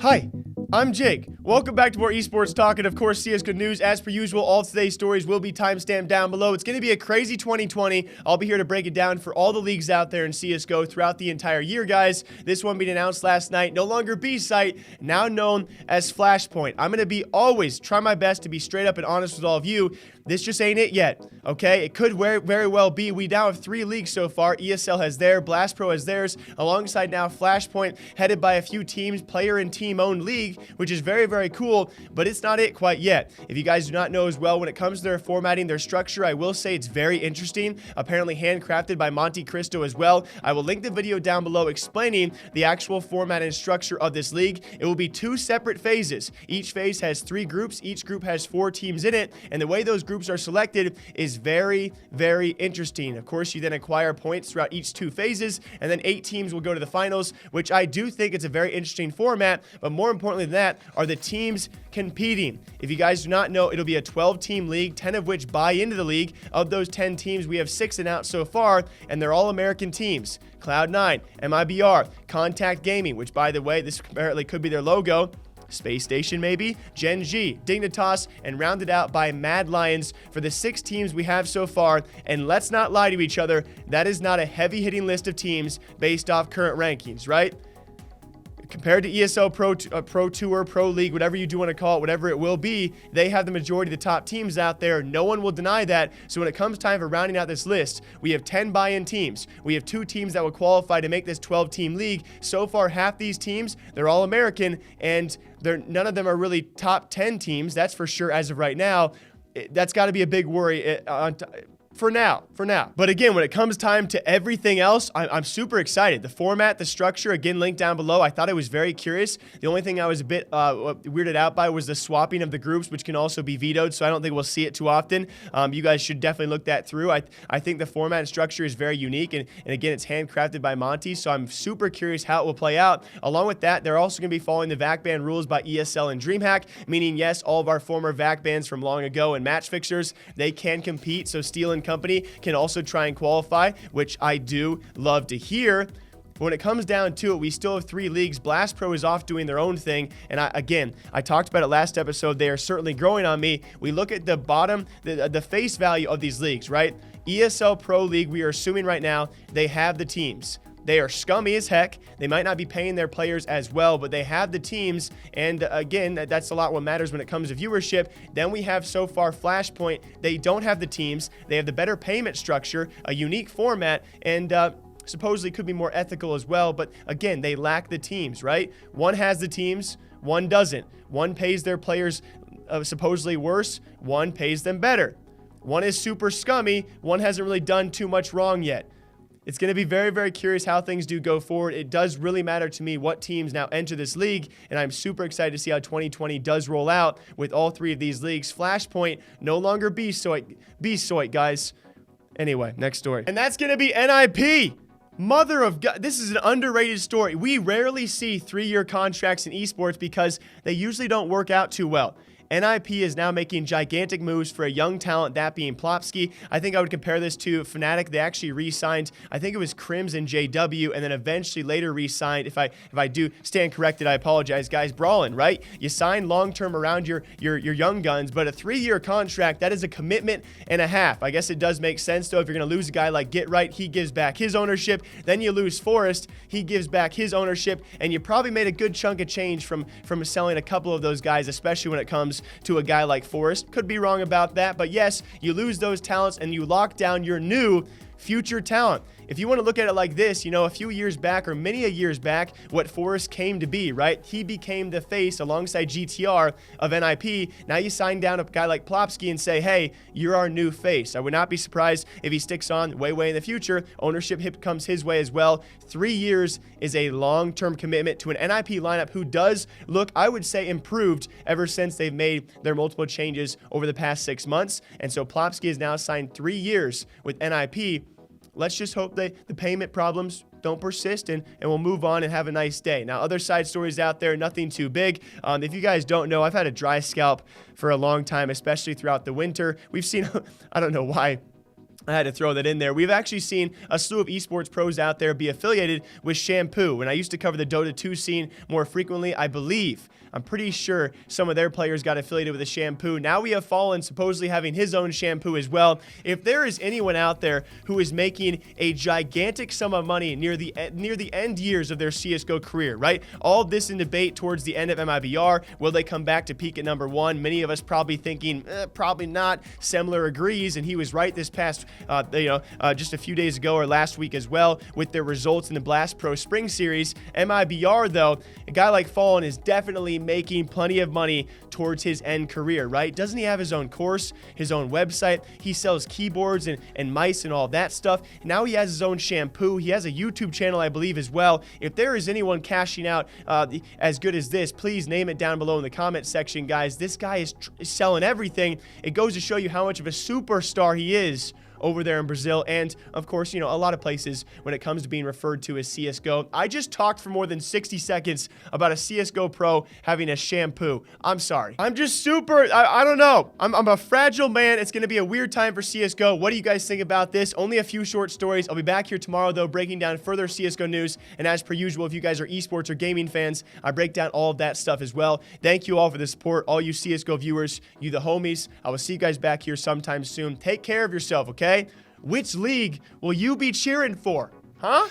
Hi, I'm Jake. Welcome back to more Esports Talk, and of course, CSGO news. As per usual, all today's stories will be timestamped down below. It's going to be a crazy 2020. I'll be here to break it down for all the leagues out there in CSGO throughout the entire year, guys. This one being announced last night, no longer B-Site, now known as Flashpoint. I'm going to always try my best to be straight up and honest with all of you. This just ain't it yet, okay? It could very well be. We now have 3 leagues so far. ESL has theirs, Blast Pro has theirs, alongside now Flashpoint, headed by a few teams, player and team-owned league, which is very, very cool, but it's not it quite yet. If you guys do not know as well, when it comes to their formatting, their structure, I will say it's very interesting. Apparently handcrafted by Monte Cristo as well. I will link the video down below explaining the actual format and structure of this league. It will be 2 separate phases. Each phase has 3 groups. Each group has 4 teams in it, and the way those groups are selected is very, very interesting. Of course, you then acquire points throughout each 2 phases, and then 8 teams will go to the finals, which I do think it's a very interesting format, but more importantly than that are the teams competing. If you guys do not know, it'll be a 12-team league, 10 of which buy into the league. Of those 10 teams, we have 6 announced so far, and they're all American teams. Cloud9, MIBR, Contact Gaming, which, by the way, this apparently could be their logo, Space Station maybe, Gen G, Dignitas, and rounded out by Mad Lions for the 6 teams we have so far. And let's not lie to each other, that is not a heavy-hitting list of teams based off current rankings, right? Compared to ESL Pro Tour, Pro League, whatever you do want to call it, whatever it will be, they have the majority of the top teams out there. No one will deny that. So when it comes time for rounding out this list, we have 10 buy-in teams. We have 2 teams that will qualify to make this 12-team league. So far, half these teams, they're all American, and none of them are really top 10 teams. That's for sure as of right now. That's got to be a big worry for now. But again, when it comes time to everything else, I'm super excited. The format, the structure, again, linked down below. I thought it was very curious. The only thing I was a bit weirded out by was the swapping of the groups, which can also be vetoed, so I don't think we'll see it too often. You guys should definitely look that through. I think the format and structure is very unique, and again, it's handcrafted by Monty, so I'm super curious how it will play out. Along with that, they're also going to be following the VAC ban rules by ESL and DreamHack, meaning, yes, all of our former VAC bans from long ago and match fixers, they can compete, so Steel and Company can also try and qualify, which I do love to hear. But when it comes down to it, we still have 3 leagues. Blast Pro is off doing their own thing. And I talked about it last episode. They are certainly growing on me. We look at the bottom, the face value of these leagues, right? ESL Pro League, we are assuming right now, they have the teams. They are scummy as heck. They might not be paying their players as well, but they have the teams. And again, that's a lot what matters when it comes to viewership. Then we have so far Flashpoint. They don't have the teams. They have the better payment structure, a unique format, and supposedly could be more ethical as well. But again, they lack the teams, right? One has the teams, one doesn't. One pays their players supposedly worse, one pays them better. One is super scummy, one hasn't really done too much wrong yet. It's going to be very, very curious how things do go forward. It does really matter to me what teams now enter this league, and I'm super excited to see how 2020 does roll out with all 3 of these leagues. Flashpoint, no longer B-Soit, guys. Anyway, next story. And that's going to be NiP. Mother of God, this is an underrated story. We rarely see 3-year contracts in esports because they usually don't work out too well. NiP is now making gigantic moves for a young talent, that being Plopski. I think I would compare this to Fnatic. They actually re-signed, I think it was Crims and JW, and then eventually later re-signed, if I do stand corrected, I apologize, guys, Brawlin, right? You sign long-term around your young guns, but a 3-year contract, that is a commitment and a half. I guess it does make sense, though, if you're going to lose a guy like Get Right, he gives back his ownership. Then you lose Forrest, he gives back his ownership, and you probably made a good chunk of change from selling a couple of those guys, especially when it comes to a guy like Forrest. Could be wrong about that, but yes, you lose those talents and you lock down your new future talent. If you want to look at it like this, you know, a few years back or many a years back, what Forrest came to be, right? He became the face alongside GTR of NiP. Now you sign down a guy like Plopski and say, hey, you're our new face. I would not be surprised if he sticks on way in the future. Ownership comes his way as well. 3 years is a long-term commitment to an NiP lineup who does look, I would say, improved ever since they've made their multiple changes over the past 6 months. And so Plopski has now signed 3 years with NiP. Let's just hope that the payment problems don't persist and we'll move on and have a nice day. Now, other side stories out there, nothing too big. If you guys don't know, I've had a dry scalp for a long time, especially throughout the winter. We've seen, I don't know why I had to throw that in there. We've actually seen a slew of esports pros out there be affiliated with Shampoo. When I used to cover the Dota 2 scene more frequently, I'm pretty sure some of their players got affiliated with a Shampoo. Now we have Fallen supposedly having his own Shampoo as well. If there is anyone out there who is making a gigantic sum of money near the end years of their CSGO career, right? All of this in debate towards the end of MIBR. Will they come back to peak at #1? Many of us probably thinking, probably not. Semler agrees, and he was right this past just a few days ago or last week as well with their results in the Blast Pro Spring Series. MIBR, though, a guy like Fallen is definitely making plenty of money towards his end career, right? Doesn't he have his own course, his own website? He sells keyboards and mice and all that stuff. Now he has his own Shampoo. He has a YouTube channel, I believe, as well. If there is anyone cashing out as good as this, please name it down below in the comment section, guys. This guy is selling everything. It goes to show you how much of a superstar he is over there in Brazil, and of course, a lot of places when it comes to being referred to as CSGO. I just talked for more than 60 seconds about a CSGO pro having a Shampoo. I'm sorry. I'm just super, I don't know. I'm a fragile man. It's going to be a weird time for CSGO. What do you guys think about this? Only a few short stories. I'll be back here tomorrow, though, breaking down further CSGO news, and as per usual, if you guys are esports or gaming fans, I break down all of that stuff as well. Thank you all for the support, all you CSGO viewers, you the homies. I will see you guys back here sometime soon. Take care of yourself, okay? Which league will you be cheering for? Huh?